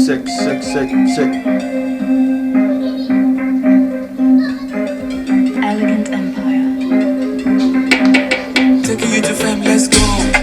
Elegant Empire. Taking you to fame, let's go.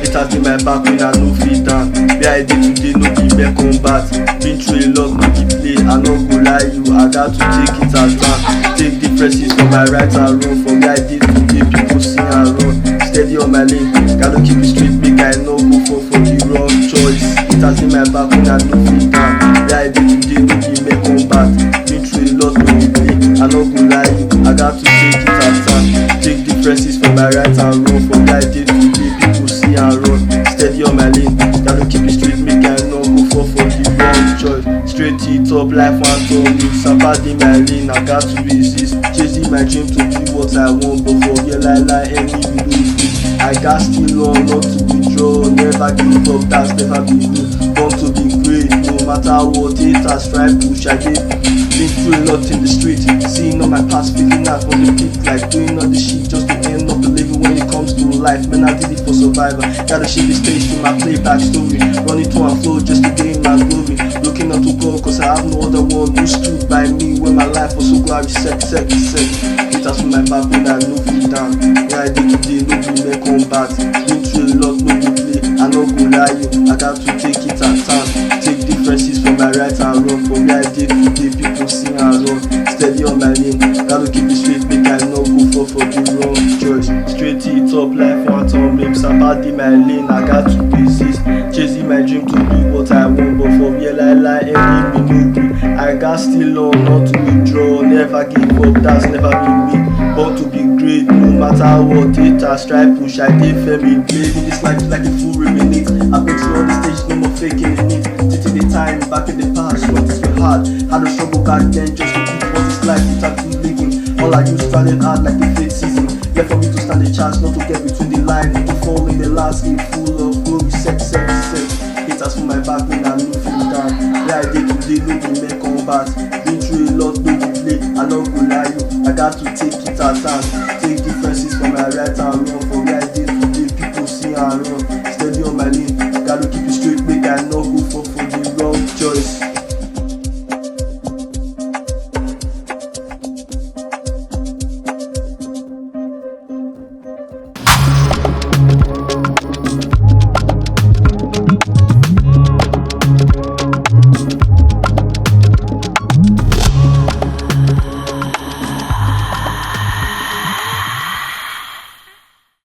It has been my back when I no fit down. Where I did today, no be mere combat. Been through a lot, no be play. I no go lie you, I got to take it as down. Take the presses from my right and run. From where I did today, people sing and run. Steady on my lane, gotta keep it straight, make I no go for the wrong choice. It has been my back when I no fit down. Where I did today, no be mere combat. Been through a lot, no be play. I no go lie you, I got to take it as down. Take the presses from my right and run. From where I did today, people see and run. Steady on my lane, gotta keep it straight, make I no go for the wrong choice. Straight it up, life one turn me. Sapa in my lane, I got to resist. Chasing my dream to do what I want, but for real lie, any you do it. I got still on, not to withdraw. Never give up, that's never been me. Born to be great, no matter what haters try push. I get been through a lot in the street, seeing all my past, feeling out from the peak, like doing all the shit just to end up believing when it comes to life. Man, I did it for survivor. Gotta shape the stage to my playback story. Running to and flow just to gain my glory. Looking up to God, cause I have no other one who stood by me when my life was so glad. Set. It has from my back when I no fit down. Where I did today, no be mere combat. Been through a lot, no be play. I no go lie you, I got to take it at time. Take differences from my right and run. From where I did today, people sing and run. Steady on my lane, gotta keep it straight, make I no go for the wrong choice. Straight it up, life one turn me. Sapa in my lane, I got to resist. Chasing my dream to do what I want, but for real lie, any me no gree. I got still on, not to withdraw. Never give up, that's never been me. Born to be great, no matter what haters try push. I did fair me, living this life like a fool reminisce. I been through on the stage, no more faking in it. Taking the time back in the past, what is so hard. Had a struggle back then just to keep what is life without you living. All I used running hard like the fifth season. Left for me to stand a chance, not to get between the line, not to fall in the last game full of glory. Sex. Haters from my back when I no feel down. Where I did today, no be mere combat. Been through a lot, no be play. I no go lie you, I got to take it at time.